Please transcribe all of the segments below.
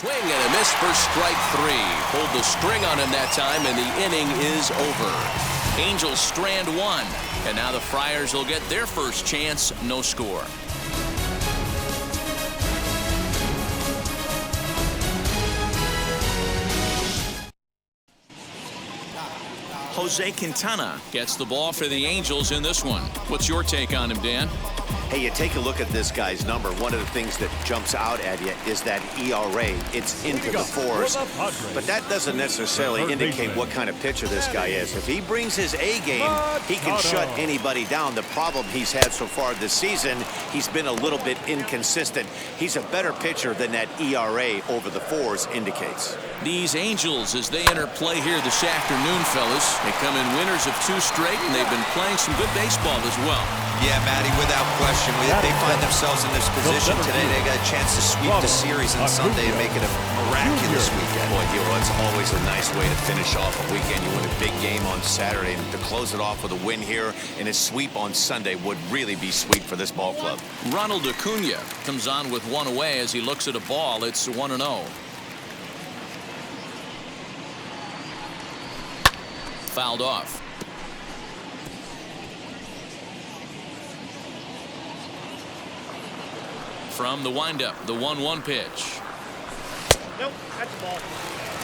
Swing and a miss for strike 3. Pulled the string on him that time, and the inning is over. Angels strand 1, and now the Friars will get their first chance. No score. Jose Quintana gets the ball for the Angels in this one. What's your take on him, Dan? Hey, you take a look at this guy's number. One of the things that jumps out at you is that ERA. It's into the 4s. But that doesn't necessarily indicate what kind of pitcher this guy is. If he brings his A game, he can shut anybody down. The problem he's had so far this season, he's been a little bit inconsistent. He's a better pitcher than that ERA over the 4s indicates. These Angels, as they enter play here this afternoon, fellas, they come in winners of 2 straight, and they've been playing some good baseball as well. Yeah, Matty, without question. If they find themselves in this position today, they got a chance to sweep the series on Sunday and make it a miraculous weekend. Boy, Hero, it's always a nice way to finish off a weekend. You win a big game on Saturday, and to close it off with a win here and a sweep on Sunday would really be sweet for this ball club. Ronald Acuna comes on with 1 away as he looks at a ball. It's 1-0. Fouled off. From the windup, the 1-1 pitch. Nope, that's the ball.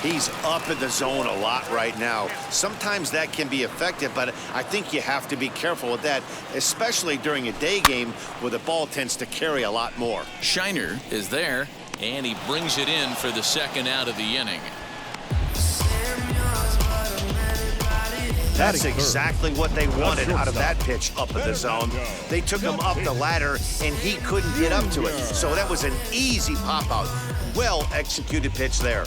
He's up in the zone a lot right now. Sometimes that can be effective, but I think you have to be careful with that, especially during a day game where the ball tends to carry a lot more. Shiner is there, and he brings it in for the second out of the inning. That's exactly what they wanted out of that pitch up in the zone. They took him up the ladder, and he couldn't get up to it. So that was an easy pop-out. Well-executed pitch there.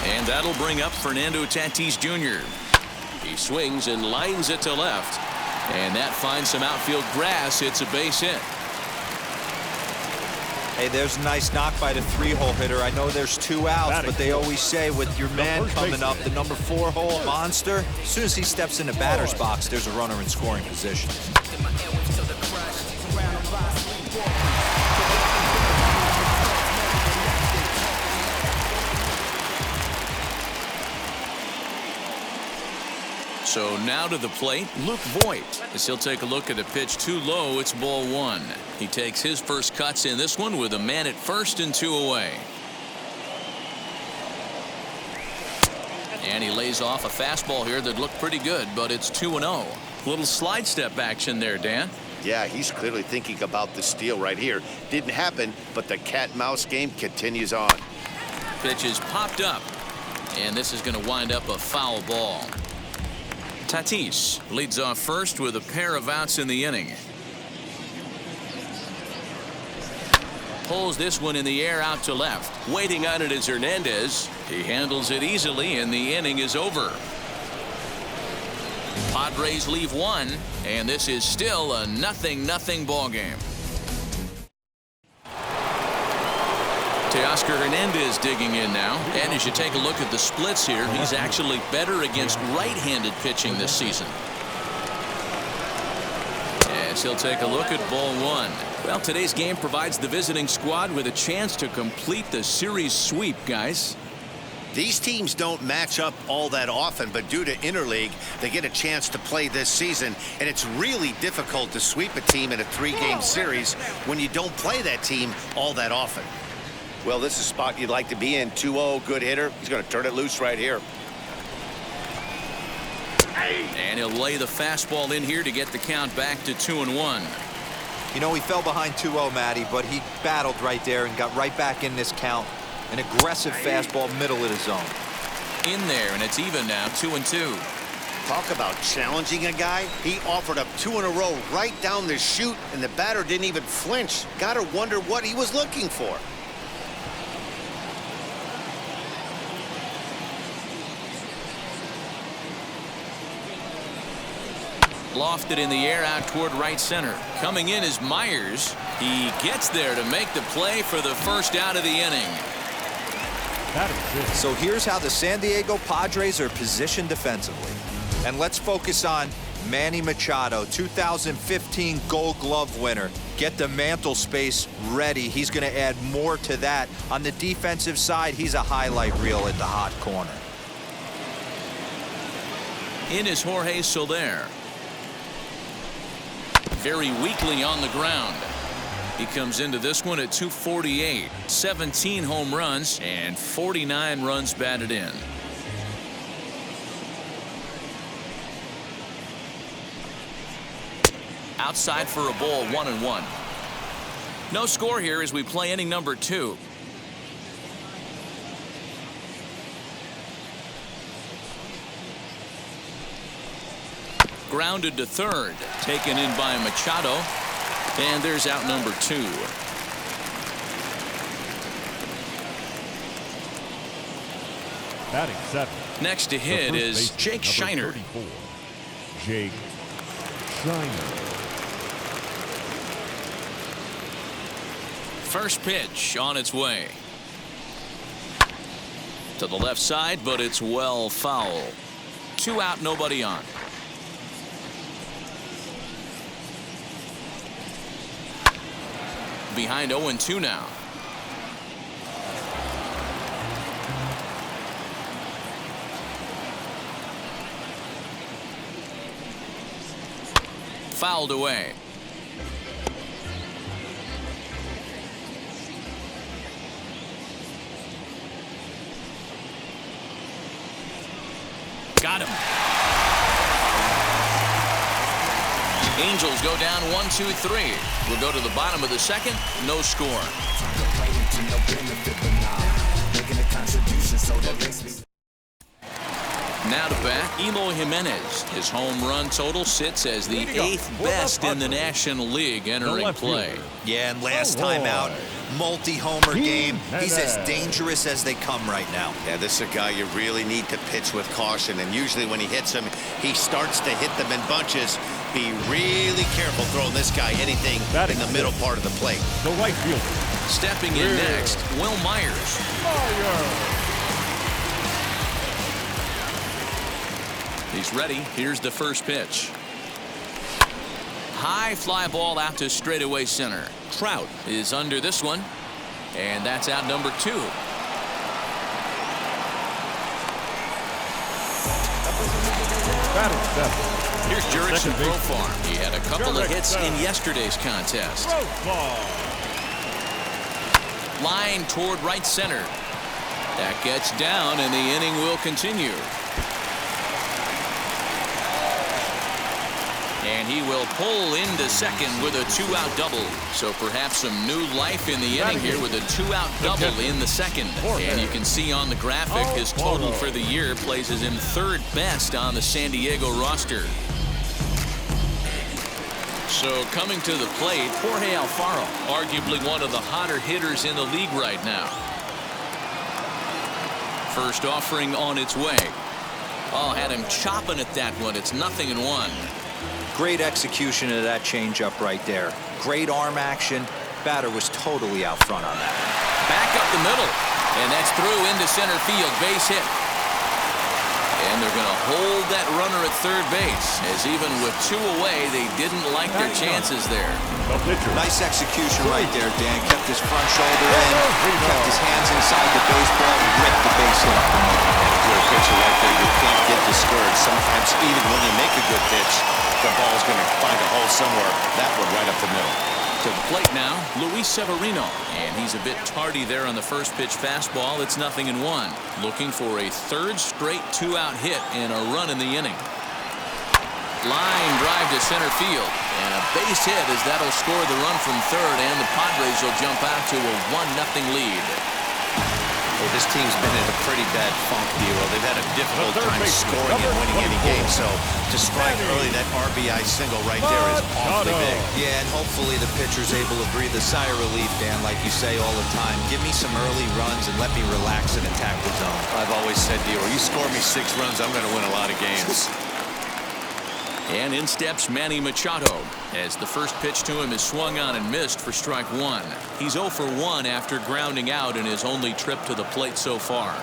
And that'll bring up Fernando Tatis Jr. He swings and lines it to left. And that finds some outfield grass. It's a base hit. Hey, there's a nice knock by the 3-hole hitter. I know there's 2 outs, but they always say with your man coming up, the number 4-hole monster, as soon as he steps in the batter's box, there's a runner in scoring position. So now to the plate, Luke Voit, as he'll take a look at a pitch too low. It's ball 1. He takes his first cuts in this one with a man at first and 2 away. And he lays off a fastball here that looked pretty good, but it's 2-0. Little slide step action there, Dan. Yeah, he's clearly thinking about the steal right here. Didn't happen, but the cat-mouse game continues on. Pitch is popped up, and this is going to wind up a foul ball. Tatis leads off first with a pair of outs in the inning. Pulls this one in the air out to left. Waiting on it is Hernandez. He handles it easily, and the inning is over. Padres leave 1, and this is still a 0-0 ball game. Teoscar Hernandez digging in now, and as you take a look at the splits here, he's actually better against right-handed pitching this season. As he'll take a look at ball 1. Well, today's game provides the visiting squad with a chance to complete the series sweep, guys. These teams don't match up all that often, but due to interleague, they get a chance to play this season, and it's really difficult to sweep a team in a 3-game series when you don't play that team all that often. Well, this is a spot you'd like to be in. 2-0, good hitter. He's going to turn it loose right here. And he'll lay the fastball in here to get the count back to 2-1. You know, he fell behind 2-0, Matty, but he battled right there and got right back in this count. An aggressive fastball middle of the zone. In there, and it's even now, 2-2. Talk about challenging a guy. He offered up 2 in a row right down the chute, and the batter didn't even flinch. Gotta wonder what he was looking for. Lofted in the air out toward right center. Coming in is Myers. He gets there to make the play for the first out of the inning. So here's how the San Diego Padres are positioned defensively. And let's focus on Manny Machado, 2015 Gold Glove winner. Get the mantle space ready. He's going to add more to that. On the defensive side, he's a highlight reel at the hot corner. In is Jorge Soler. Very weakly on the ground. He comes into this one at 248. 17 home runs and 49 runs batted in. Outside for a ball, 1-1. No score here as we play inning number 2. Grounded to third, taken in by Machado, and there's out number 2. Batting 7th. Next to hit is Jake Shiner. Jake Shiner. First pitch on its way. To the left side, but it's well foul. 2 out, nobody on. Behind 0-2 now. Fouled away. Got him. Angels go down 1-2-3. We'll go to the bottom of the second. No score. Now to bat, Eloy Jimenez. His home run total sits as the 8th best in the National League entering play. Yeah, and last time out, multi-homer game. He's as dangerous as they come right now. Yeah, this is a guy you really need to pitch with caution, and usually when he hits them, he starts to hit them in bunches. Be really careful throwing this guy anything in the middle part of the plate. The right fielder. Stepping in next, Will Myers. He's ready. Here's the first pitch. High fly ball out to straightaway center. Trout is under this one, and that's out number 2. Batting 7th. Here's Jurickson Profar. He had a couple of hits in yesterday's contest. Line toward right center. That gets down, and the inning will continue. And he will pull into second with a 2-out double. So perhaps some new life in the inning here with a 2-out double in the second. And you can see on the graphic his total for the year places him 3rd best on the San Diego roster. So coming to the plate, Jorge Alfaro, arguably one of the hotter hitters in the league right now. First offering on its way. Oh, had him chopping at that one. It's 0-1. Great execution of that changeup right there. Great arm action. Batter was totally out front on that. Back up the middle, and that's through into center field. Base hit. And they're going to hold that runner at third base, as even with 2 away, they didn't like their chances there. Nice execution right there, Dan. Kept his front shoulder in, kept his hands inside the baseball, and ripped the base hit up the middle. Good pitcher right there. You can't get discouraged. Sometimes even when you make a good pitch, the ball's going to find a hole somewhere. That one right up the middle. To the plate now, Luis Severino, and he's a bit tardy there on the first pitch fastball. It's 0-1. Looking for a 3rd straight 2-out hit and a run in the inning. Line drive to center field, and a base hit as that'll score the run from third, and the Padres will jump out to a 1-0 lead. Well, this team's been in a pretty bad funk, D'Lo. They've had a difficult time scoring and winning any game. So to strike early, that RBI single right there is awfully big. Yeah, and hopefully the pitcher's able to breathe a sigh of relief, Dan, like you say all the time. Give me some early runs and let me relax and attack the zone. I've always said, D'Lo, you score me 6 runs, I'm going to win a lot of games. And in steps Manny Machado as the first pitch to him is swung on and missed for strike 1. He's 0 for 1 after grounding out in his only trip to the plate so far.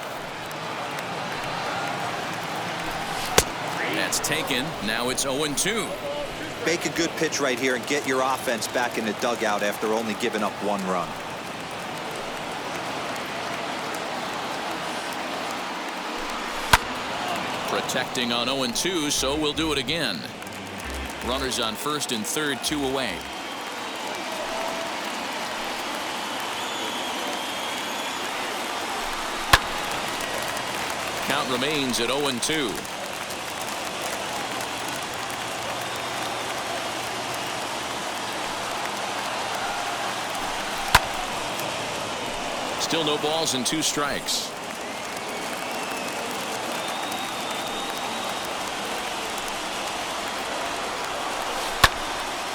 That That's taken. Now it's 0-2. Make a good pitch right here and get your offense back in the dugout after only giving up 1 run. Protecting on 0-2, so we'll do it again. Runners on first and third, 2 away. Count remains at 0-2. Still no balls and 2 strikes.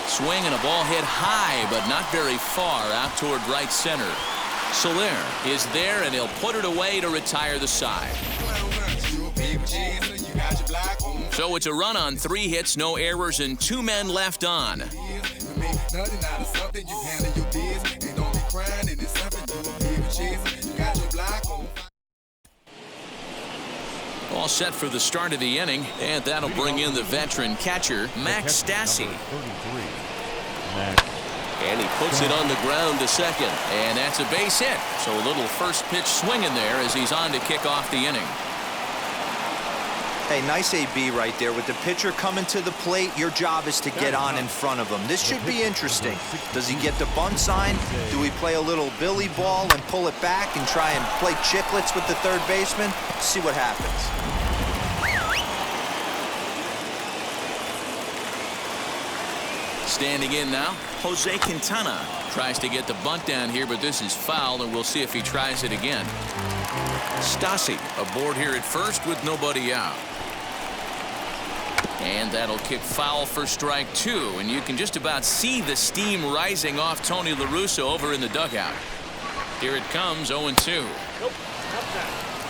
Swing and a ball hit high, but not very far out toward right center. Soler is there, and he'll put it away to retire the side. So it's a run on 3 hits, no errors, and 2 men left on. All set for the start of the inning, and that'll bring in the veteran catcher, Max Stassi. And he puts it on the ground to second, and that's a base hit. So a little first pitch swing in there as he's on to kick off the inning. Hey, nice AB right there. With the pitcher coming to the plate, your job is to get on in front of him. This should be interesting. Does he get the bunt sign? Do we play a little billy ball and pull it back and try and play chicklets with the third baseman? See what happens. Standing in now, Jose Quintana tries to get the bunt down here, but this is foul, and we'll see if he tries it again. Stassi aboard here at first with nobody out. And that'll kick foul for strike 2, and you can just about see the steam rising off Tony La Russa over in the dugout. Here it comes, 0-2.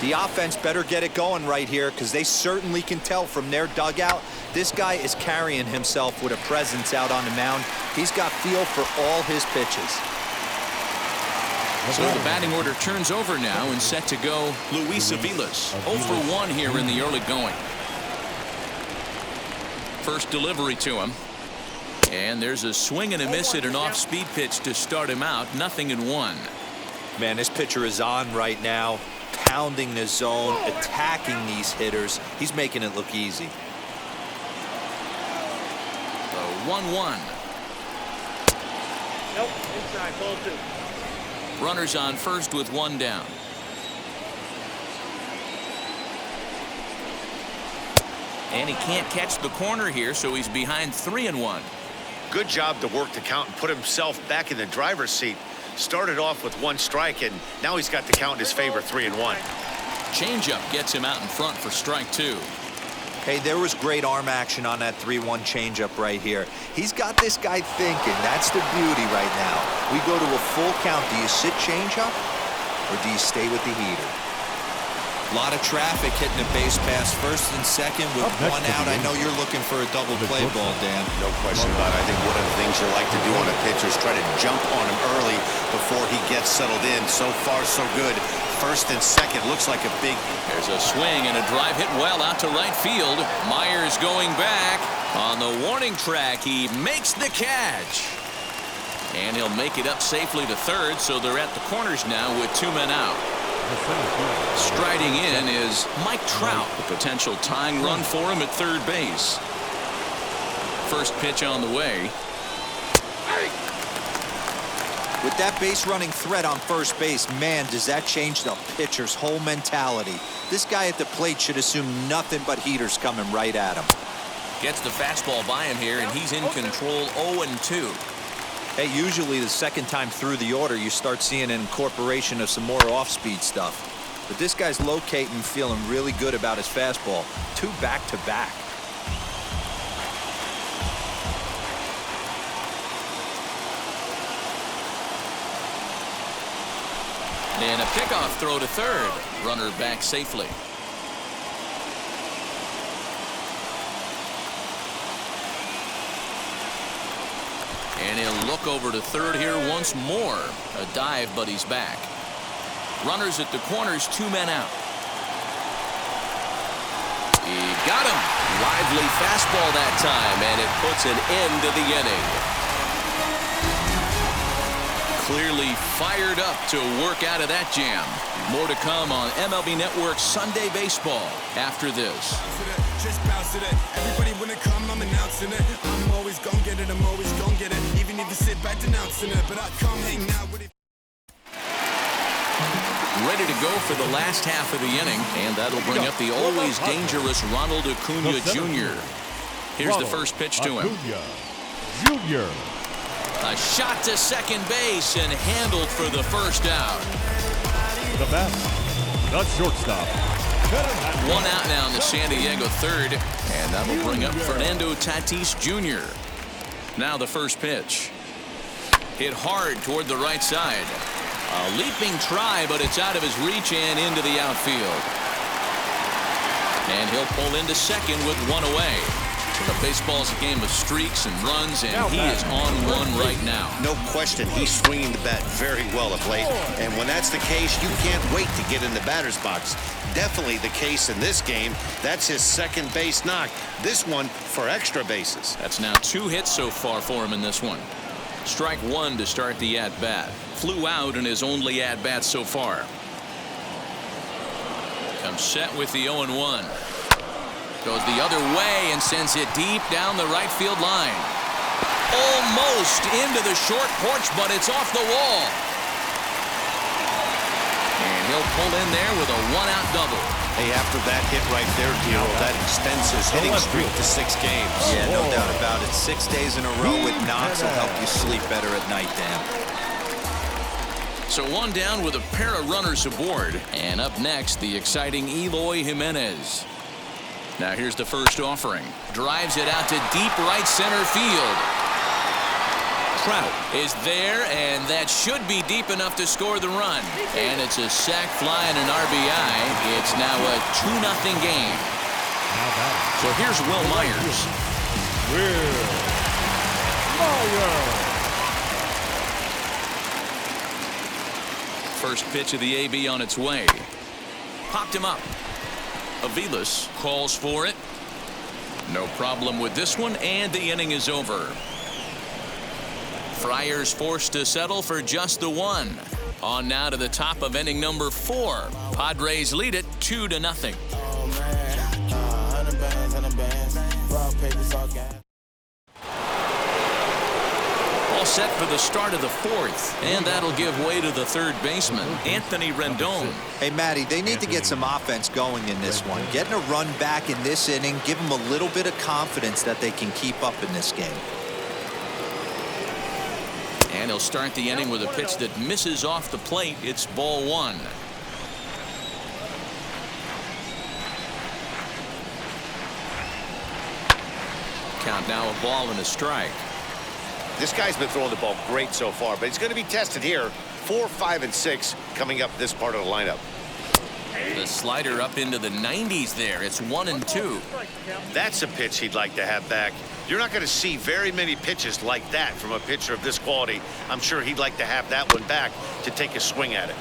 The offense better get it going right here, because they certainly can tell from their dugout this guy is carrying himself with a presence out on the mound. He's got feel for all his pitches. So the batting order turns over now and set to go Luis Aviles. 0 for 1 here in the early going. First delivery to him. And there's a swing and a miss at an off-speed pitch to start him out. 0-1. Man, this pitcher is on right now, pounding the zone, attacking these hitters. He's making it look easy. 1-1. Nope, inside, ball 2. Runners on first with 1 down. And he can't catch the corner here, so he's behind 3-1. Good job to work the count and put himself back in the driver's seat. Started off with 1 strike, and now he's got the count in his favor, 3-1. Changeup gets him out in front for strike 2. Hey, there was great arm action on that 3-1 changeup right here. He's got this guy thinking. That's the beauty right now. We go to a full count. Do you sit changeup, or do you stay with the heater? A lot of traffic hitting the base pass first and second with 1 out. I know you're looking for a double play ball, Dan. No question about it. I think one of the things you like to do on a pitcher is try to jump on him early before he gets settled in. So far, so good. First and second looks like a big. There's a swing and a drive hit well out to right field. Myers going back on the warning track. He makes the catch, and he'll make it up safely to third. So they're at the corners now with 2 men out. Striding in is Mike Trout, a potential tying run for him at third base. First pitch on the way. With that base running threat on first base, man, does that change the pitcher's whole mentality. This guy at the plate should assume nothing but heaters coming right at him. Gets the fastball by him here, and he's in control. 0-2. Hey, usually the second time through the order, you start seeing an incorporation of some more off-speed stuff. But this guy's locating, feeling really good about his fastball. 2 back-to-back. And a pickoff throw to third. Runner back safely. And he'll look over to third here once more. A dive, but he's back. Runners at the corners, 2 men out. He got him. Lively fastball that time, and it puts an end to the inning. Clearly fired up to work out of that jam. More to come on MLB Network Sunday Baseball after this. Just bounce it. Everybody when it come, I'm announcing it. I'm always gonna get it. I'm always gonna get it. Even if you sit back denouncing it, but I come hang out with it. Ready to go for the last half of the inning, and that'll bring up the always dangerous Ronald Acuna Jr. Here's the first pitch to him. Acuna Jr. A shot to second base and handled for the first out. The bat, the shortstop. One out now in the San Diego third, and that'll bring up Fernando Tatis Jr. Now the first pitch. Hit hard toward the right side. A leaping try, but it's out of his reach and into the outfield. And he'll pull into second with one away. But baseball's a game of streaks and runs, and he is on one right now. No question, he's swinging the bat very well of late. And when that's the case, you can't wait to get in the batter's box. Definitely the case in this game. That's his second base knock. This one for extra bases. That's now 2 hits so far for him in this one. Strike one to start the at-bat. Flew out in his only at-bat so far. Comes set with the 0-1. Goes the other way and sends it deep down the right field line. Almost into the short porch, but it's off the wall. And he'll pull in there with a 1-out double. Hey, after that hit right there, Gio, that extends his hitting streak to 6 games. Yeah, no doubt about it. 6 days in a row with knocks will help you sleep better at night, Dan. So one down with a pair of runners aboard. And up next, the exciting Eloy Jimenez. Now here's the first offering. Drives it out to deep right center field. Trout is there, and that should be deep enough to score the run. And it's a sac fly and an RBI. It's now a 2-0 game. So here's Will Myers. First pitch of the AB on its way. Popped him up. Aviles calls for it. No problem with this one, and the inning is over. Friars forced to settle for just the one. On now to the top of inning number 4. Padres lead it 2-0. All set for the start of the 4th, and that'll give way to the third baseman, Anthony Rendon. Hey, Matty, they need to get some offense going in this one. Getting a run back in this inning, give them a little bit of confidence that they can keep up in this game. And he'll start the inning with a pitch that misses off the plate. It's ball 1. Count now, a ball and a strike. This guy's been throwing the ball great so far, but he's going to be tested here. 4, 5, and 6 coming up this part of the lineup. The slider up into the 90s there. It's 1-2. That's a pitch he'd like to have back. You're not going to see very many pitches like that from a pitcher of this quality. I'm sure he'd like to have that one back to take a swing at it.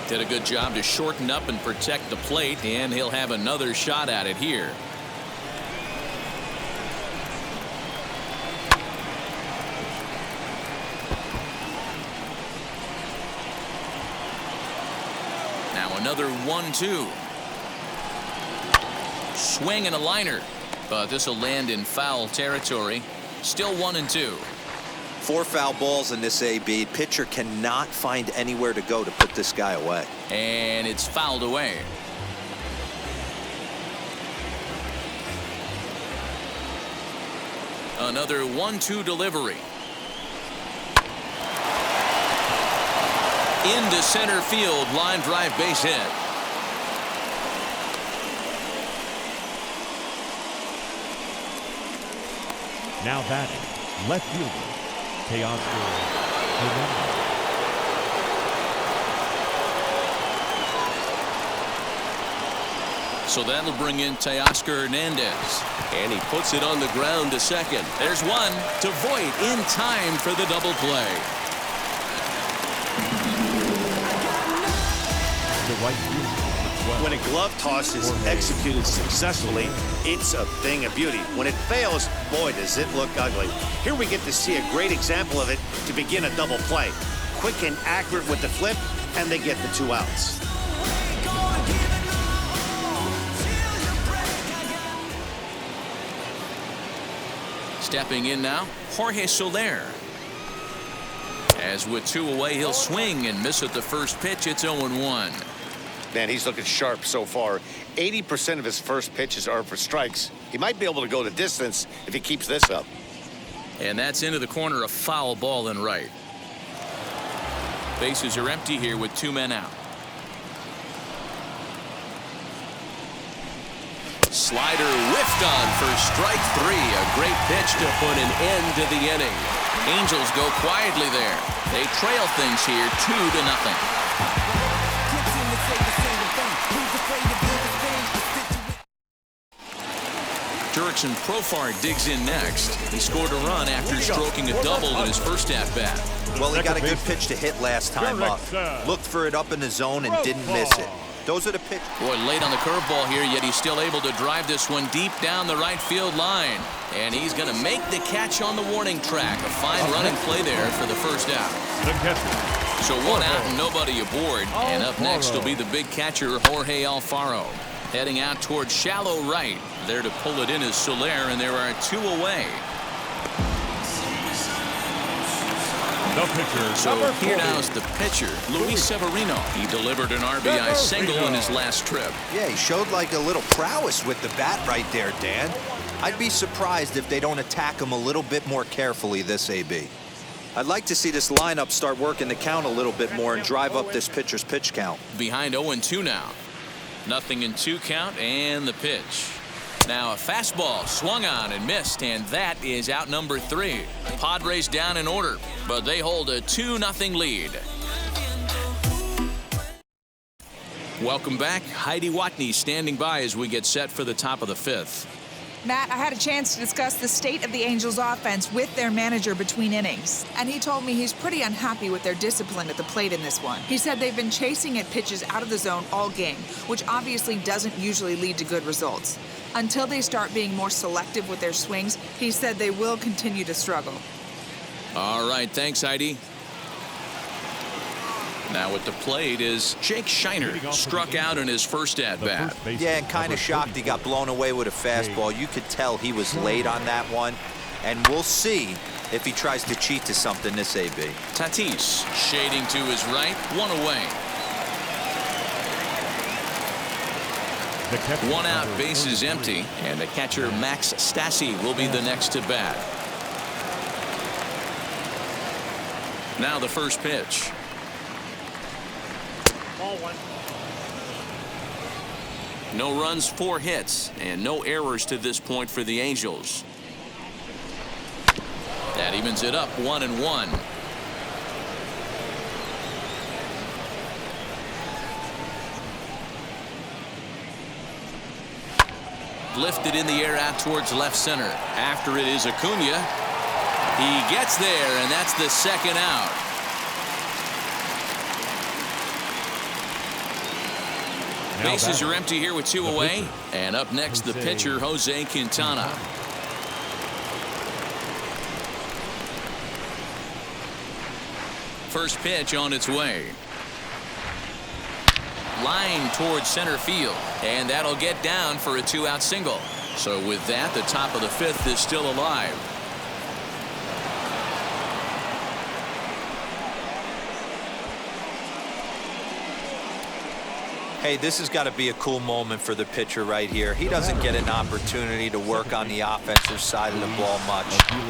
Did a good job to shorten up and protect the plate, and he'll have another shot at it here. Now another 1-2. Swing and a liner. But this will land in foul territory. Still 1-2. 4 foul balls in this AB. Pitcher cannot find anywhere to go to put this guy away. And it's fouled away. Another 1-2 delivery. Into center field, line drive base hit. Now batting, left fielder, Teoscar Hernandez. So that'll bring in Teoscar Hernandez. And he puts it on the ground to second. There's one to Voit in time for the double play. The right fielder, When a glove toss is executed successfully, it's a thing of beauty. When it fails, boy, does it look ugly. Here we get to see a great example of it to begin a double play. Quick and accurate with the flip, and they get the 2 outs. Stepping in now, Jorge Soler. As with 2 away, he'll swing and miss at the first pitch. It's 0-1. Man, he's looking sharp so far. 80% of his first pitches are for strikes. He might be able to go the distance if he keeps this up. And that's into the corner, a foul ball in right. Bases are empty here with 2 men out. Slider whiffed on for strike 3. A great pitch to put an end to the inning. Angels go quietly there. They trail things here 2-0. Jurickson Profar digs in next. He scored a run after stroking a double in his first at-bat. Well, he got a good pitch to hit last time up. Looked for it up in the zone and didn't miss it. Those are the pitch. Boy, late on the curveball here, yet he's still able to drive this one deep down the right field line. And he's going to make the catch on the warning track. A fine running play there for the first out. So 1 out and nobody aboard. And up next will be the big catcher, Jorge Alfaro. Heading out towards shallow right. There to pull it in is Soler, and there are 2 away. The pitcher, so here now is the pitcher, Luis Severino. He delivered an RBI single in his last trip. Yeah, he showed like a little prowess with the bat right there, Dan. I'd be surprised if they don't attack him a little bit more carefully this AB. I'd like to see this lineup start working the count a little bit more and drive up this pitcher's pitch count. Behind 0-2 now. 0-2 count and the pitch. Now a fastball swung on and missed, and that is out number 3. Padres down in order, but they hold a 2-0 lead. Welcome back. Heidi Watney standing by as we get set for the top of the 5th. Matt, I had a chance to discuss the state of the Angels offense with their manager between innings, and he told me he's pretty unhappy with their discipline at the plate in this one. He said they've been chasing at pitches out of the zone all game, which obviously doesn't usually lead to good results. Until they start being more selective with their swings, he said they will continue to struggle. All right, thanks, Heidi. Now at the plate is Jake Shiner. Struck out in his first at-bat. Yeah, and kind of shocked he got blown away with a fastball. You could tell he was late on that one. And we'll see if he tries to cheat to something this AB. Tatis shading to his right. 1 away. 1 out, bases empty. And the catcher Max Stassi will be the next to bat. Now the first pitch. No runs, 4 hits, and no errors to this point for the Angels. That evens it up 1-1. Lifted in the air out towards left center. After it is Acuna. He gets there, and that's the 2nd out. Bases are empty here with 2 away. And up next, the pitcher, Jose Quintana. First pitch on its way. Line towards center field. And that'll get down for a 2-out single. So with that, the top of the 5th is still alive. Hey, this has got to be a cool moment for the pitcher right here. He doesn't get an opportunity to work on the offensive side of the ball much.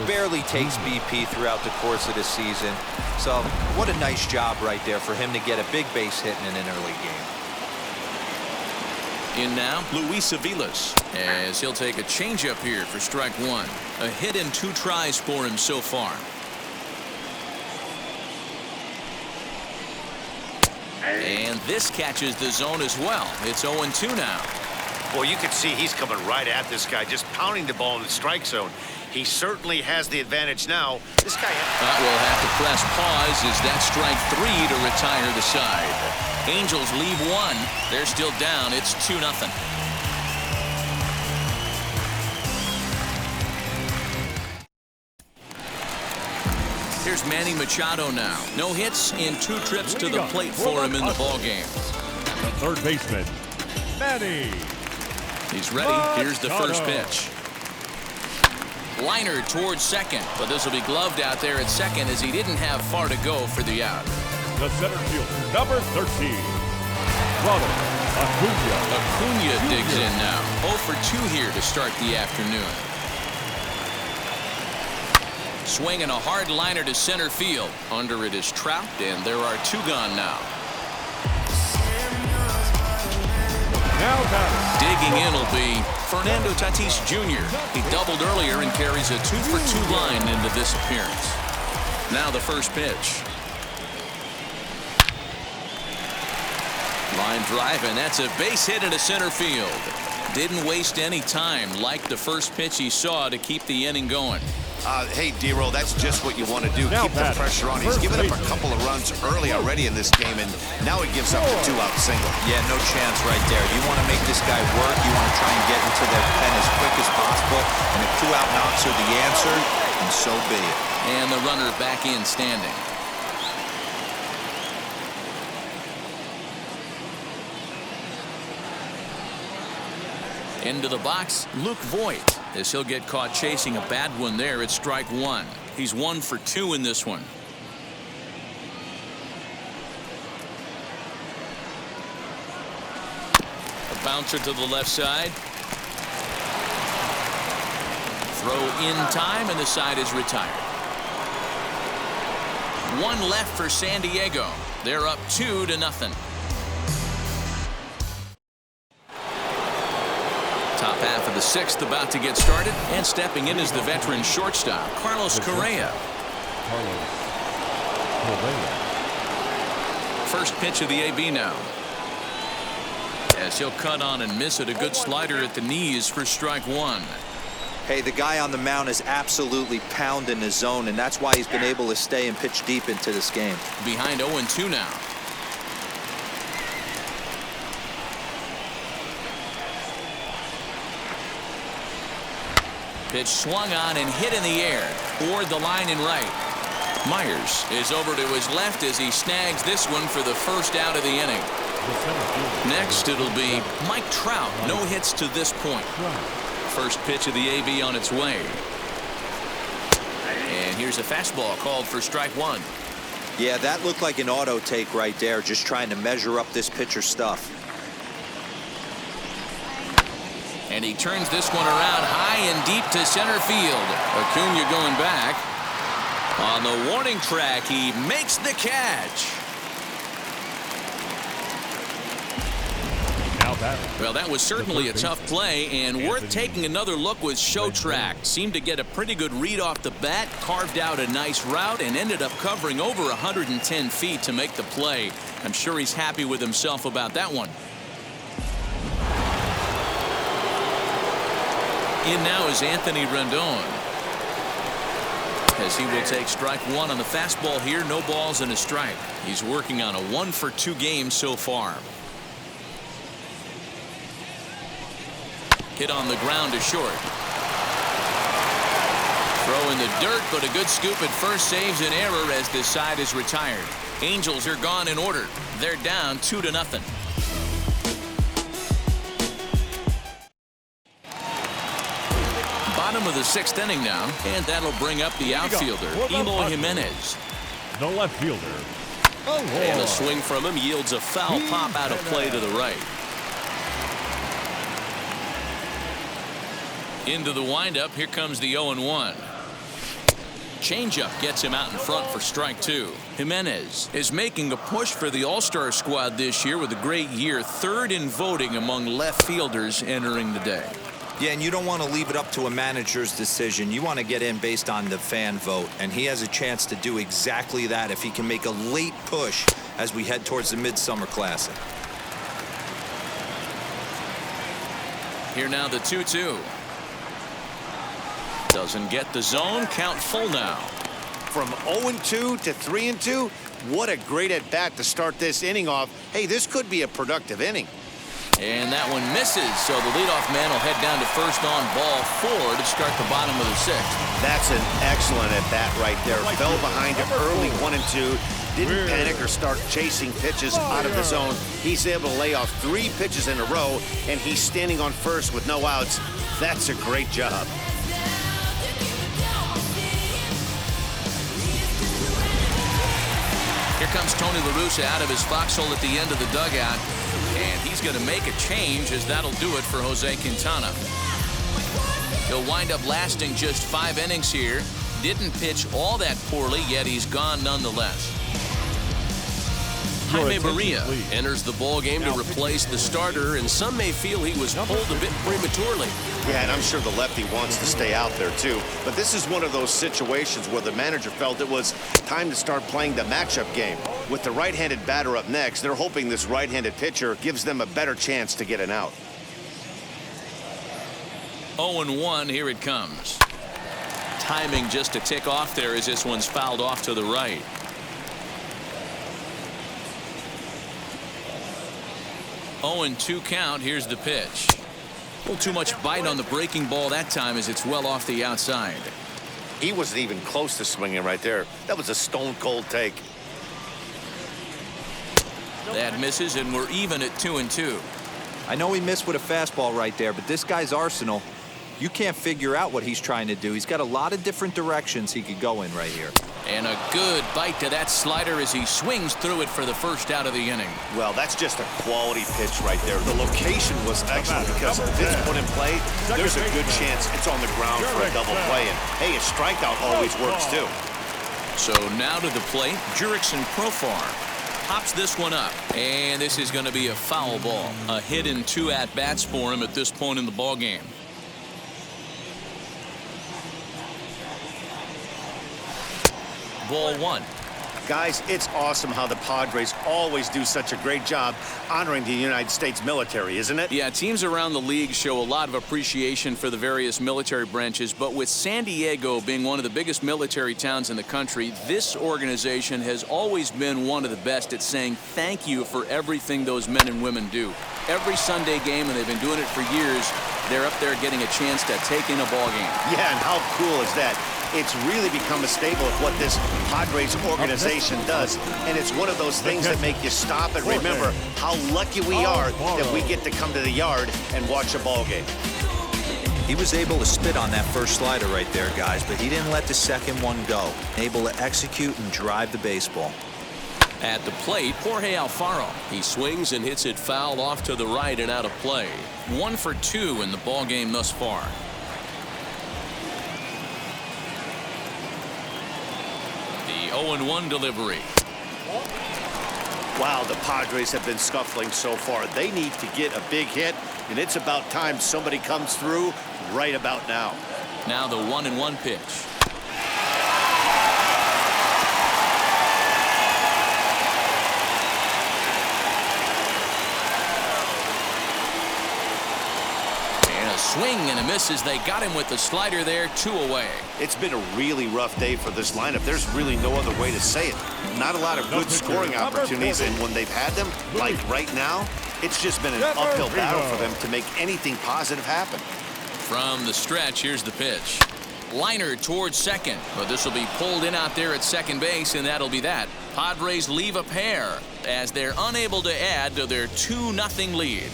Barely takes BP throughout the course of the season. So what a nice job right there for him to get a big base hit in an early game. In now, Luis Aviles, as he'll take a changeup here for strike 1. A hit in 2 tries for him so far. And this catches the zone as well. It's 0-2 now. Well, you can see he's coming right at this guy, just pounding the ball in the strike zone. He certainly has the advantage now. This guy will have to press pause as that strike 3 to retire the side. Angels leave 1. They're still down. It's 2-0. Here's Manny Machado now. No hits in 2 trips to the plate for him in the ballgame. The third baseman, Manny. He's ready. Here's the first pitch. Liner towards second, but this will be gloved out there at second as he didn't have far to go for the out. The center fielder, number 13, Ronald Acuna. Acuna digs in now. 0 for 2 here to start the afternoon. Swinging a hard liner to center field. Under it is Trout, and there are 2 gone now. Now digging in will be Fernando Tatis Jr. He doubled earlier and carries a 2 for 2 line into this appearance. Now the first pitch. Line drive, and that's a base hit into center field. Didn't waste any time, like the first pitch he saw to keep the inning going. Hey, D-Roll, that's just what you want to do. Keep the pressure on. He's given up a couple of runs early already in this game, and now he gives up a 2-out single. Yeah, no chance right there. You want to make this guy work. You want to try and get into that pen as quick as possible. And if 2-out knocks are the answer, and so be it. And the runner back in standing. Into the box, Luke Voit, as he'll get caught chasing a bad one there at strike 1. He's 1 for 2 in this one. A bouncer to the left side. Throw in time, and the side is retired. 1 left for San Diego. They're up 2-0. Top half of the 6th about to get started, and stepping in is the veteran shortstop, Carlos Correa. First pitch of the AB now. As he'll cut on and miss it, a good slider at the knees for strike 1. Hey, the guy on the mound is absolutely pounding his zone, and that's why he's been able to stay and pitch deep into this game. Behind 0-2 now. Pitch swung on and hit in the air toward the line and right. Myers is over to his left as he snags this one for the first out of the inning. Next it'll be Mike Trout. No hits to this point. First pitch of the AB on its way. And here's a fastball called for strike 1. Yeah, that looked like an auto take right there, just trying to measure up this pitcher's stuff. And he turns this one around high and deep to center field. Acuna going back. On the warning track, he makes the catch. Well, that was certainly a tough play, and worth taking another look was Showtrack. Seemed to get a pretty good read off the bat, carved out a nice route, and ended up covering over 110 feet to make the play. I'm sure he's happy with himself about that one. In now is Anthony Rendon, as he will take strike 1 on the fastball here. No balls and a strike. He's working on a 1 for 2 game so far. Hit on the ground to short. Throw in the dirt, but a good scoop at first saves an error as this side is retired. Angels are gone in order. They're down 2-0. Bottom of the 6th inning now, and that'll bring up the outfielder, Eloy Jimenez. The left fielder. And a swing from him yields a foul pop out of play to the right. Into the windup, here comes the 0-1. Changeup gets him out in front for strike 2. Jimenez is making a push for the All-Star squad this year with a great year, 3rd in voting among left fielders entering the day. Yeah, and you don't want to leave it up to a manager's decision. You want to get in based on the fan vote, and he has a chance to do exactly that if he can make a late push as we head towards the Midsummer Classic. Here now the 2-2. Doesn't get the zone. Count full now. From 0-2 to 3-2, what a great at-bat to start this inning off. Hey, this could be a productive inning. And that one misses, so the leadoff man will head down to first on ball 4 to start the bottom of the 6th. That's an excellent at-bat right there. Fell behind early 1-2. Didn't panic or start chasing pitches out of the zone. He's able to lay off 3 pitches in a row, and he's standing on first with no outs. That's a great job. Here comes Tony La Russa out of his foxhole at the end of the dugout, and he's going to make a change, as that'll do it for Jose Quintana. He'll wind up lasting just 5 innings here. Didn't pitch all that poorly, yet he's gone nonetheless. Jaime Barria enters the ball game to replace the starter, and some may feel he was pulled a bit prematurely. Yeah, and I'm sure the lefty wants to stay out there too. But this is one of those situations where the manager felt it was time to start playing the matchup game. With the right-handed batter up next, they're hoping this right-handed pitcher gives them a better chance to get an out. 0-1, here it comes. Timing just to tick off there as this one's fouled off to the right. 0-2 count. Here's the pitch. A little too much bite on the breaking ball that time, as it's well off the outside. He wasn't even close to swinging right there. That was a stone-cold take. That misses, and we're even at 2-2. I know he missed with a fastball right there, but this guy's arsenal, you can't figure out what he's trying to do. He's got a lot of different directions he could go in right here. And a good bite to that slider as he swings through it for the first out of the inning. Well, that's just a quality pitch right there. The location was excellent because if it's put in play, there's a good chance it's on the ground for a double play. And hey, a strikeout always works too. So now to the plate, Jurickson Profar pops this one up, and this is going to be a foul ball. A hit in 2 at-bats for him at this point in the ball game. Ball 1. Guys, it's awesome how the Padres always do such a great job honoring the United States military, isn't it? Yeah, teams around the league show a lot of appreciation for the various military branches, but with San Diego being one of the biggest military towns in the country, this organization has always been one of the best at saying thank you for everything those men and women do. Every Sunday game, and they've been doing it for years, they're up there getting a chance to take in a ball game. Yeah, and how cool is that? It's really become a staple of what this Padres organization does. And it's one of those things that make you stop and remember how lucky we are that we get to come to the yard and watch a ball game. He was able to spit on that first slider right there, guys, but he didn't let the second one go. Able to execute and drive the baseball. At the plate, Jorge Alfaro. He swings and hits it foul off to the right and out of play. 1 for 2 in the ball game thus far. The 0-1 delivery. Wow, the Padres have been scuffling so far. They need to get a big hit, and it's about time somebody comes through right about now. Now the 1-1 pitch. Swing and a miss as they got him with the slider there, 2 away. It's been a really rough day for this lineup. There's really no other way to say it. Not a lot of good scoring opportunities, and when they've had them, like right now, it's just been an uphill battle for them to make anything positive happen. From the stretch, here's the pitch. Liner towards second, but this will be pulled in out there at second base, and that'll be that. Padres leave a pair as they're unable to add to their 2-0 lead.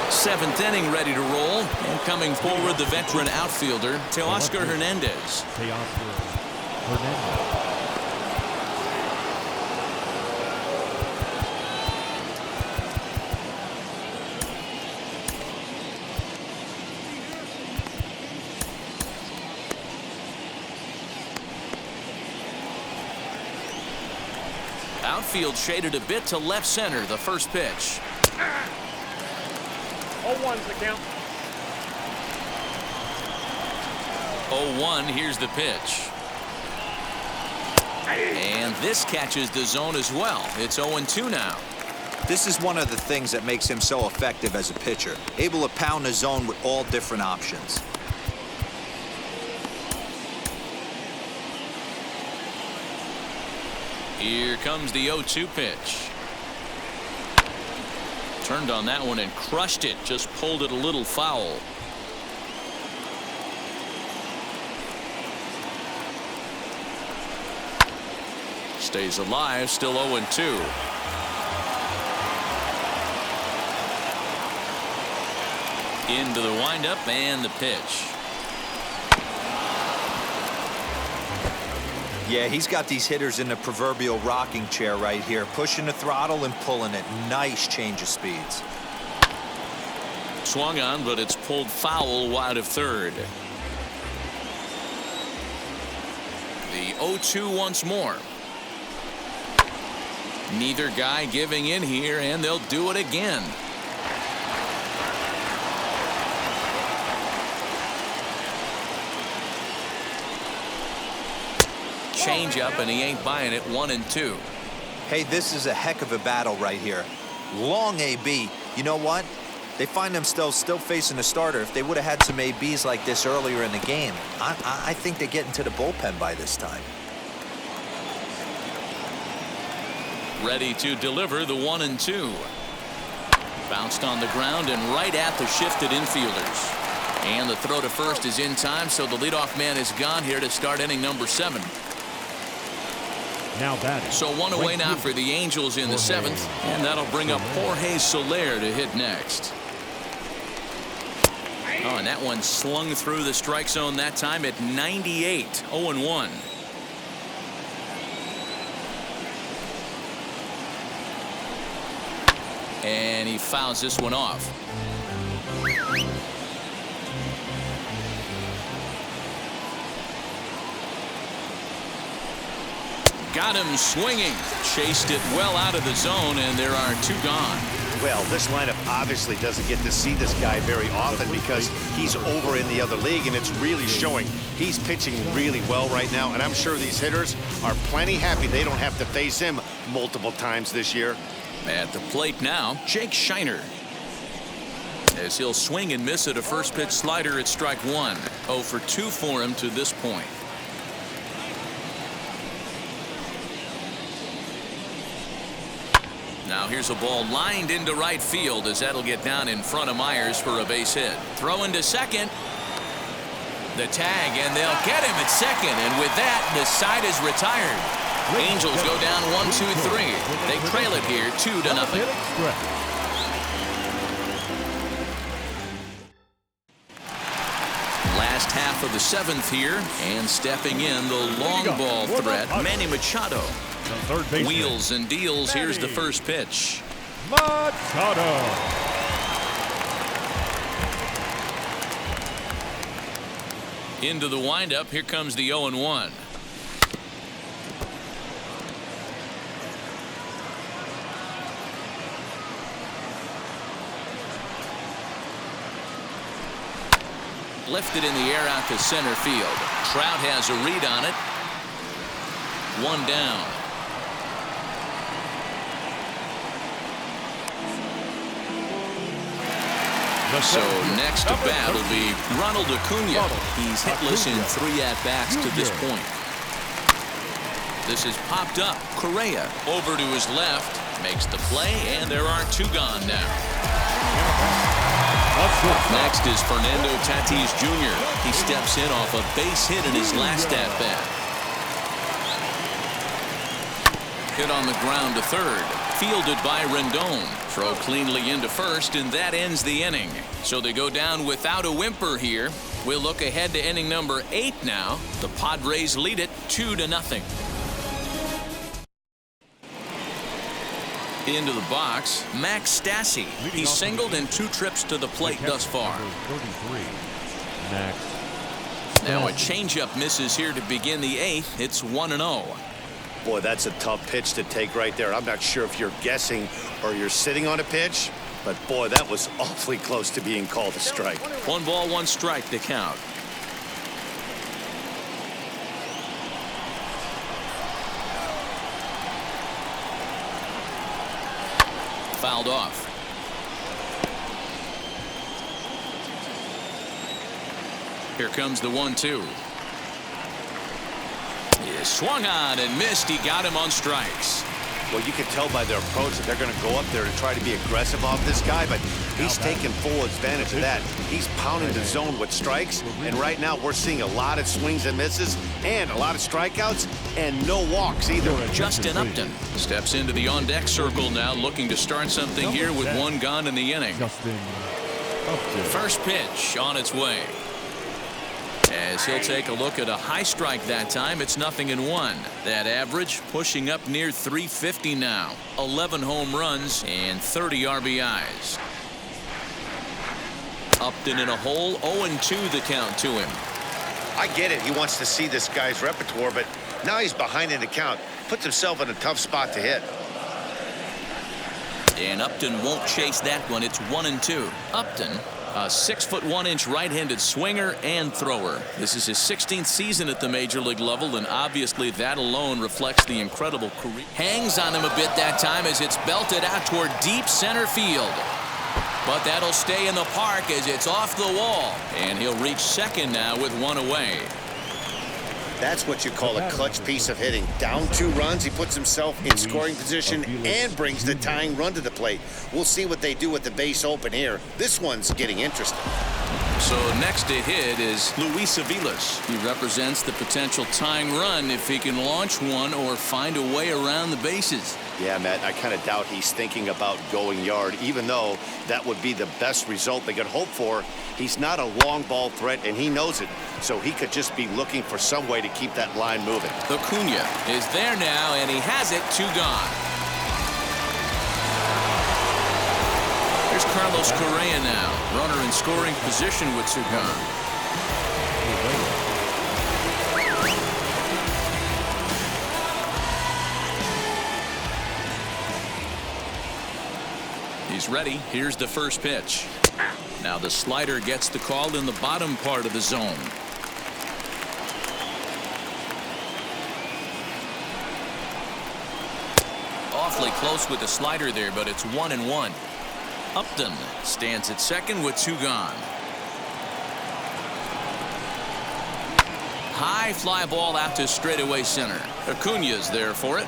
Seventh inning ready to roll, and coming forward the veteran outfielder Teoscar Hernandez. Outfield shaded a bit to left center, the first pitch. 0-1's the count. 0-1, here's the pitch. And this catches the zone as well. It's 0-2 now. This is one of the things that makes him so effective as a pitcher, able to pound the zone with all different options. Here comes the 0-2 pitch. Turned on that one and crushed it. Just pulled it a little foul. Stays alive, still 0-2. Into the windup and the pitch. Yeah, he's got these hitters in the proverbial rocking chair right here, pushing the throttle and pulling it. Nice change of speeds. Swung on, but it's pulled foul wide of third. The 0-2 once more. Neither guy giving in here, and they'll do it again. Change up, and he ain't buying it. 1-2. Hey, this is a heck of a battle right here. Long AB. You know what? They find themselves still facing a starter. If they would have had some ABs like this earlier in the game, I think they get into the bullpen by this time. Ready to deliver the 1-2. Bounced on the ground and right at the shifted infielders. And the throw to first is in time, so the leadoff man is gone here to start inning number 7. Now batting. So one away now for the Angels in the 7th, and that'll bring up Jorge Soler to hit next. Oh, and that one slung through the strike zone that time at 98. 0-1. And he fouls this one off. Got him swinging. Chased it well out of the zone, and there are 2 gone. Well, this lineup obviously doesn't get to see this guy very often because he's over in the other league, and it's really showing. He's pitching really well right now, and I'm sure these hitters are plenty happy they don't have to face him multiple times this year. At the plate now, Jake Shiner. As he'll swing and miss at a first pitch slider at strike 1. 0 for 2 for him to this point. Now here's a ball lined into right field as that'll get down in front of Myers for a base hit. Throwing to second. The tag, and they'll get him at second. And with that, the side is retired. Angels go down 1-2-3. They trail it here 2-0. Last half of the 7th here, and stepping in the long ball threat, Manny Machado. Wheels and deals. Here's the first pitch. Machado. Into the windup. Here comes the 0-1. Lifted in the air out to center field. Trout has a read on it. 1 down. So next to bat will be Ronald Acuna. He's hitless in 3 at-bats to this point. This is popped up. Correa over to his left. Makes the play, and there are 2 gone now. Next is Fernando Tatis Jr. He steps in off a base hit in his last at-bat. Hit on the ground to third. Fielded by Rendon. Throw cleanly into first, and that ends the inning. So they go down without a whimper here. We'll look ahead to inning number 8 now. The Padres lead it 2-0. Into the box, Max Stassi. He's singled in 2 trips to the plate thus far. Now a changeup misses here to begin the 8th. It's 1-0. Boy, that's a tough pitch to take right there. I'm not sure if you're guessing or you're sitting on a pitch, but boy, that was awfully close to being called a strike. 1 ball, 1 strike to count. fouled off. Here comes the 1-2. He swung on and missed. He got him on strikes. Well, you can tell by their approach that they're going to go up there to try to be aggressive off this guy, but he's taking full advantage of that. He's pounding the zone with strikes, and right now we're seeing a lot of swings and misses and a lot of strikeouts and no walks either. Justin Upton steps into the on-deck circle now, looking to start something here with one gone in the inning. First pitch on its way. As he'll take a look at a high strike that time, it's 0-1. That average pushing up near 350 now. 11 home runs and 30 RBIs. Upton in a hole, 0-2 the count to him. I get it. He wants to see this guy's repertoire, but now he's behind in the count. Puts himself in a tough spot to hit. And Upton won't chase that one. It's 1-2. Upton, a 6'1" right-handed swinger and thrower. This is his 16th season at the major league level, and obviously that alone reflects the incredible career. Hangs on him a bit that time as it's belted out toward deep center field. But that'll stay in the park as it's off the wall, and he'll reach second now with one away. That's what you call a clutch piece of hitting. Down 2 runs, he puts himself in scoring position and brings the tying run to the plate. We'll see what they do with the base open here. This one's getting interesting. So next to hit is Luis Aviles. He represents the potential tying run if he can launch one or find a way around the bases. Yeah, Matt, I kind of doubt he's thinking about going yard, even though that would be the best result they could hope for. He's not a long ball threat, and he knows it, so he could just be looking for some way to keep that line moving. Acuna is there now, and he has it. 2 gone. Here's Carlos Correa now, runner in scoring position with 2 gone. He's ready. Here's the first pitch. Now the slider gets the call in the bottom part of the zone. Awfully close with the slider there, but it's 1-1. Upton stands at second with 2 gone. High fly ball out to straightaway center. Acuna's there for it.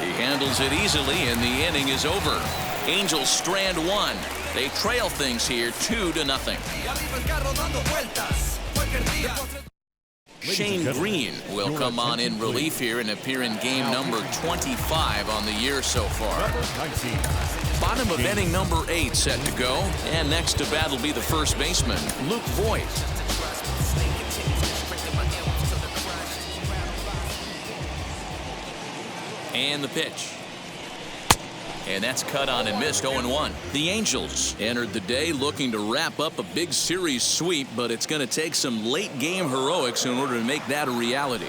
He handles it easily, and the inning is over. Angels strand 1. They trail things here 2-0. Shane Green will come on in relief here and appear in game number 25 on the year so far. Bottom of inning number 8 set to go, and next to bat will be the first baseman, Luke Voit. And the pitch. And that's cut on and missed. 0-1. The Angels entered the day looking to wrap up a big series sweep, but it's going to take some late game heroics in order to make that a reality.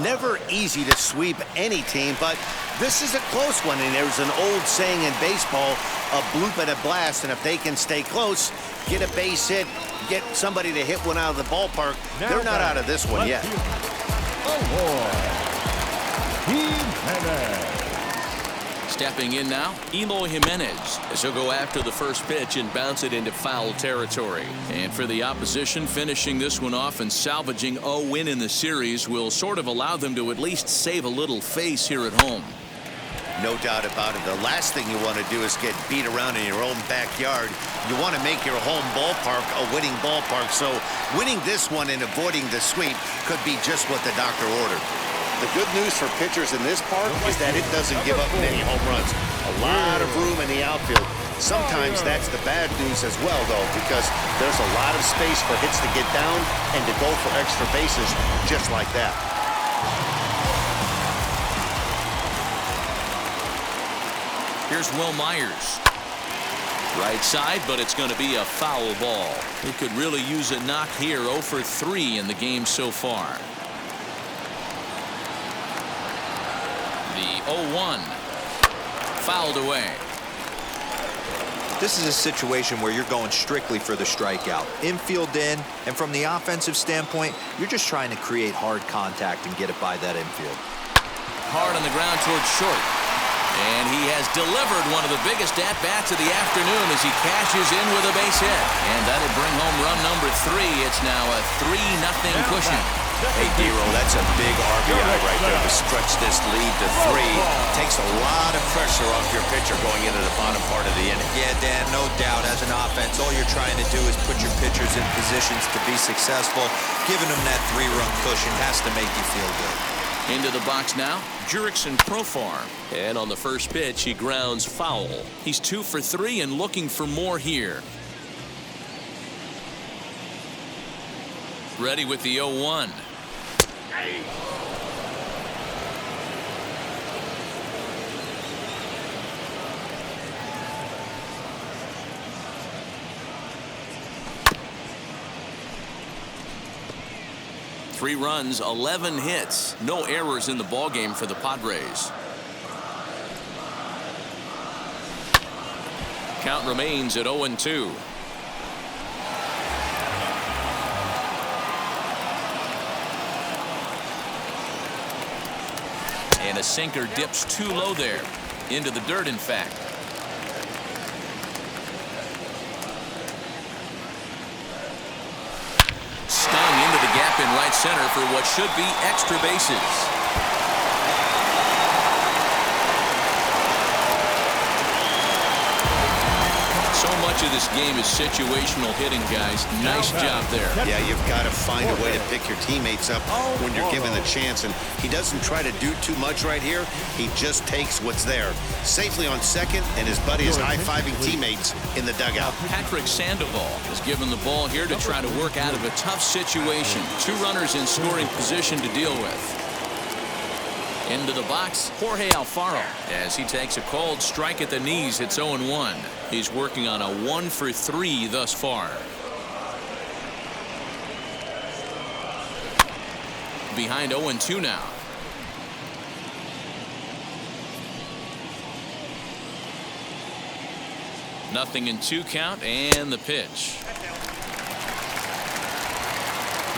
Never easy to sweep any team, but this is a close one, and there's an old saying in baseball, a bloop and a blast, and if they can stay close, get a base hit, get somebody to hit one out of the ballpark, they're not out of this one yet. Stepping in now, Eloy Jimenez, as he'll go after the first pitch and bounce it into foul territory. And for the opposition, finishing this one off and salvaging a win in the series will sort of allow them to at least save a little face here at home. No doubt about it. The last thing you want to do is get beat around in your own backyard. You want to make your home ballpark a winning ballpark. So winning this one and avoiding the sweep could be just what the doctor ordered. The good news for pitchers in this park is that it doesn't give up many home runs. A lot of room in the outfield. Sometimes that's the bad news as well, though, because there's a lot of space for hits to get down and to go for extra bases just like that. Here's Will Myers. Right side, but it's going to be a foul ball. He could really use a knock here. 0 for 3 in the game so far. The 0-1 fouled away. This is a situation where you're going strictly for the strikeout. Infield in, and from the offensive standpoint, you're just trying to create hard contact and get it by that infield. Hard on the ground towards short. And he has delivered one of the biggest at-bats of the afternoon as he cashes in with a base hit. And that'll bring home run number 3. It's now a 3-0 cushion. Hey, Dero, that's a big RBI right there to stretch this lead to 3. Takes a lot of pressure off your pitcher going into the bottom part of the inning. Yeah, Dan, no doubt. As an offense, all you're trying to do is put your pitchers in positions to be successful. Giving them that 3-run cushion has to make you feel good. Into the box now, Jurickson Profar. And on the first pitch, he grounds foul. He's 2 for 3 and looking for more here. Ready with the 0-1. 3 runs, 11 hits, no errors in the ballgame for the Padres. Count remains at 0-2. And a sinker dips too low there. Into the dirt, in fact. Stung into the gap in right center for what should be extra bases. So much of this game is situational hitting, guys. Nice job there. Yeah, you've got to find a way to pick your teammates up when you're given the chance. And he doesn't try to do too much right here. He just takes what's there. Safely on second, and his buddy is high-fiving teammates in the dugout. Patrick Sandoval is given the ball here to try to work out of a tough situation. 2 runners in scoring position to deal with. Into the box, Jorge Alfaro, as he takes a cold strike at the knees. It's 0-1. He's working on a 1 for 3 thus far. Behind 0-2 now. Nothing in 2 count, and the pitch.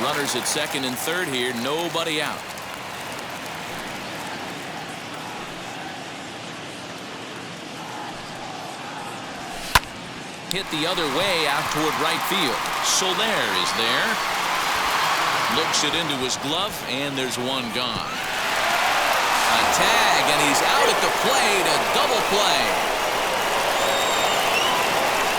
Runners at second and third here, nobody out. Hit the other way out toward right field. Soler is there. Looks it into his glove, and there's one gone. A tag, and he's out at the plate. A double play.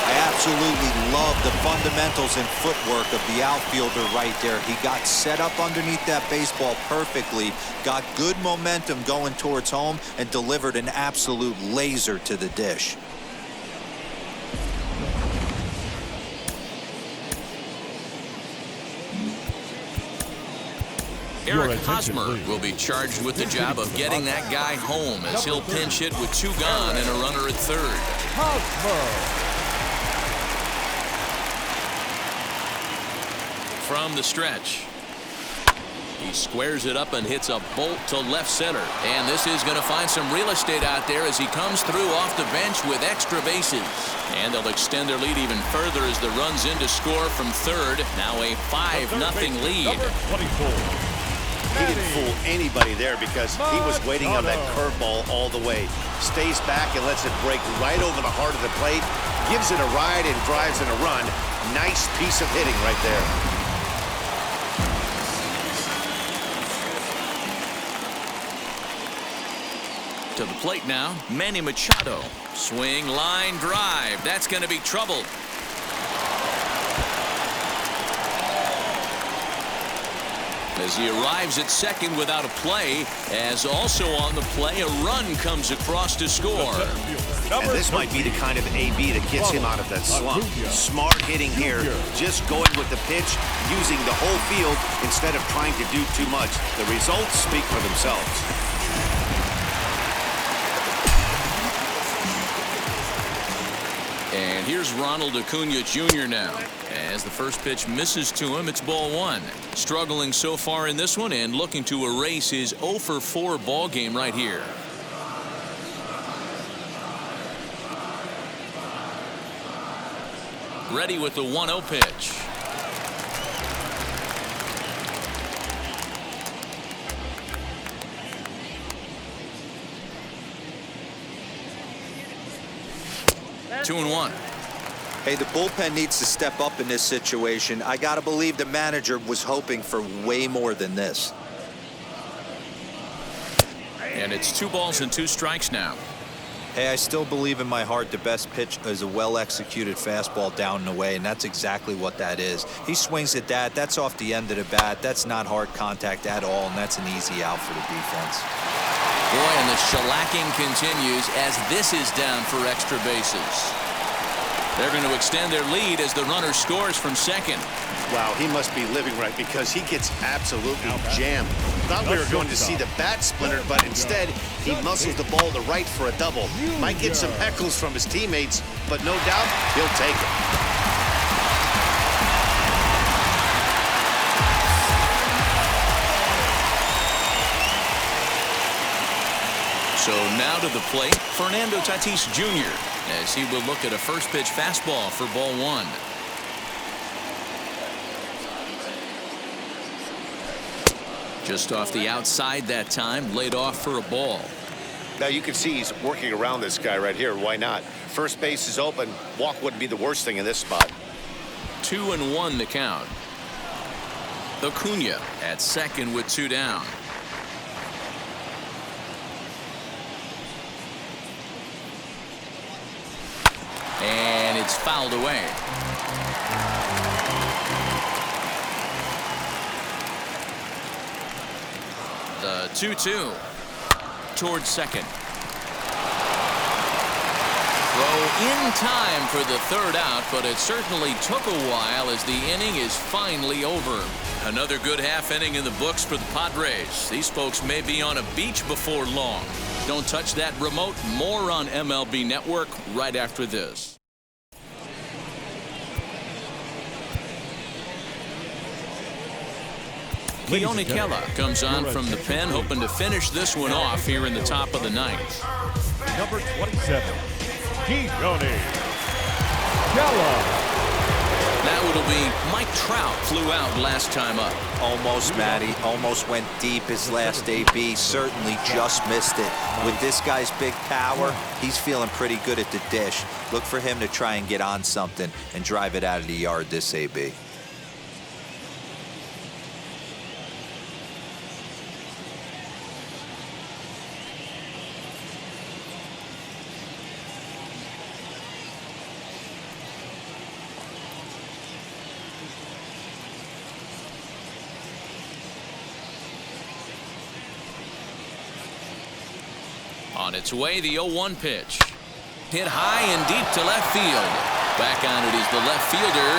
I absolutely love the fundamentals and footwork of the outfielder right there. He got set up underneath that baseball perfectly, got good momentum going towards home, and delivered an absolute laser to the dish. Eric Hosmer will be charged with the job of getting that guy home as he'll pinch hit with 2 gone and a runner at third. From the stretch, he squares it up and hits a bolt to left center. And this is going to find some real estate out there as he comes through off the bench with extra bases. And they'll extend their lead even further as the runs in to score from third. Now a 5-0 lead. He didn't fool anybody there because he was waiting on that curveball all the way. Stays back and lets it break right over the heart of the plate. Gives it a ride and drives in a run. Nice piece of hitting right there. To the plate now, Manny Machado. Swing, line, drive. That's going to be trouble. As he arrives at second without a play, as also on the play, a run comes across to score. And this might be the kind of AB that gets him out of that slump. Smart hitting here, just going with the pitch, using the whole field instead of trying to do too much. The results speak for themselves. And here's Ronald Acuna Jr. now. As the first pitch misses to him, it's ball 1. Struggling so far in this one and looking to erase his 0 for 4 ball game right here. Ready with the 1-0 pitch. 2-1. Hey, the bullpen needs to step up in this situation. I got to believe the manager was hoping for way more than this. And it's 2 balls and 2 strikes now. Hey, I still believe in my heart the best pitch is a well-executed fastball down and away, and that's exactly what that is. He swings at that. That's off the end of the bat. That's not hard contact at all, and that's an easy out for the defense. Boy, and the shellacking continues as this is down for extra bases. They're going to extend their lead as the runner scores from second. Wow, he must be living right because he gets absolutely jammed. Thought we were going to see the bat splintered, but instead he muscles the ball to right for a double. Might get some heckles from his teammates, but no doubt he'll take it. So now to the plate, Fernando Tatis Jr. as he will look at a first pitch fastball for ball 1. Just off the outside that time, laid off for a ball. Now you can see he's working around this guy right here. Why not? First base is open. Walk wouldn't be the worst thing in this spot. 2-1 the count. Acuna at second with 2 down. And it's fouled away. The 2-2 towards second. Throw in time for the third out, but it certainly took a while as the inning is finally over. Another good half inning in the books for the Padres. These folks may be on a beach before long. Don't touch that remote. More on MLB Network right after this. Keone Kela comes on from the pen, hoping to finish this one off here in the top of the ninth. Number 27, Keone Kela. Now it'll be Mike Trout flew out last time up. Almost, Matty. Almost went deep his last AB. Certainly just missed it. With this guy's big power, he's feeling pretty good at the dish. Look for him to try and get on something and drive it out of the yard this AB. On its way, the 0-1 pitch. Hit high and deep to left field. Back on it is the left fielder.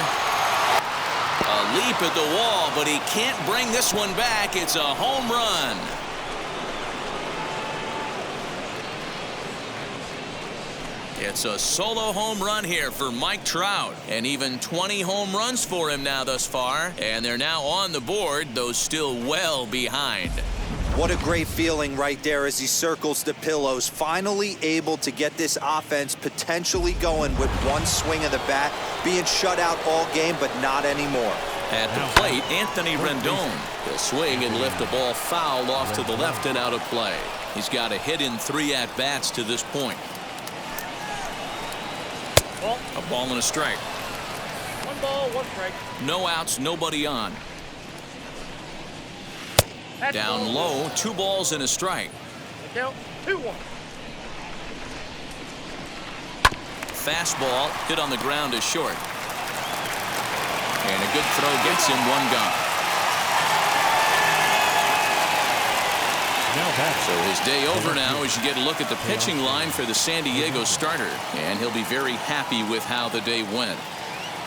A leap at the wall, but he can't bring this one back. It's a home run. It's a solo home run here for Mike Trout. And even 20 home runs for him now thus far. And they're now on the board, though still well behind. What a great feeling right there as he circles the pillows. Finally able to get this offense potentially going with one swing of the bat. Being shut out all game, but not anymore. At the plate, Anthony Rendon. The swing and lift the ball foul off to the left and out of play. He's got a hit in 3 at-bats to this point. A ball and a strike. 1 ball, 1 strike. No outs, nobody on. Down low, 2 balls and a strike. Count 2-1. Fastball hit on the ground is short. And a good throw gets him 1 gone. So his day over now as you get a look at the pitching line for the San Diego starter. And he'll be very happy with how the day went.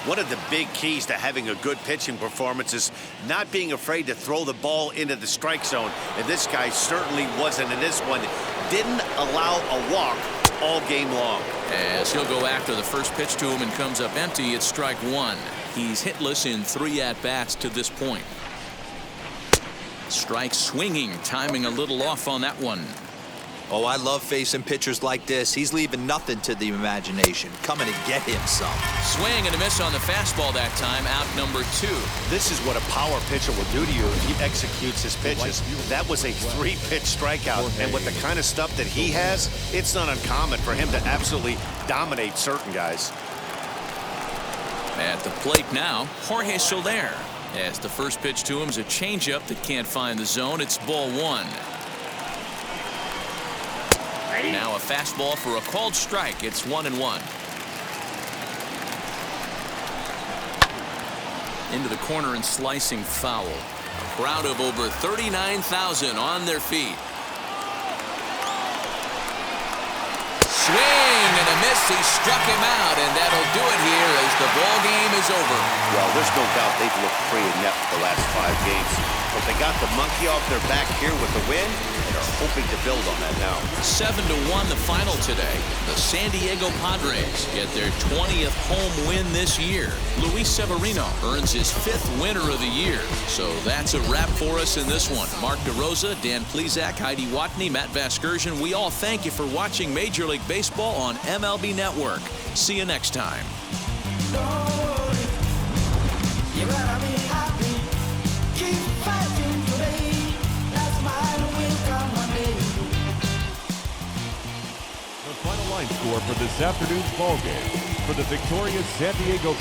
One of the big keys to having a good pitching performance is not being afraid to throw the ball into the strike zone. And this guy certainly wasn't in this one. Didn't allow a walk all game long. As he'll go after the first pitch to him and comes up empty, it's strike 1. He's hitless in 3 at-bats to this point. Strike swinging, timing a little off on that one. Oh, I love facing pitchers like this. He's leaving nothing to the imagination. Coming to get him some. Swing and a miss on the fastball that time, out number 2. This is what a power pitcher will do to you if he executes his pitches. That was a 3-pitch strikeout, and with the kind of stuff that he has, it's not uncommon for him to absolutely dominate certain guys. At the plate now, Jorge Soler. As the first pitch to him is a changeup that can't find the zone. It's ball 1. Now a fastball for a called strike. It's 1-1. Into the corner and slicing foul. A crowd of over 39,000 on their feet. Swing and a miss. He struck him out, and that'll do it here as the ball game is over. Well, there's no doubt they've looked pretty inept the last 5 games. But they got the monkey off their back here with the win and are hoping to build on that now. 7-1 the final today. The San Diego Padres get their 20th home win this year. Luis Severino earns his 5th winner of the year. So that's a wrap for us in this one. Mark DeRosa, Dan Plesac, Heidi Watney, Matt Vasgersian. We all thank you for watching Major League Baseball on MLB Network. See you next time. The final line score for this afternoon's ball game. For the victorious San Diego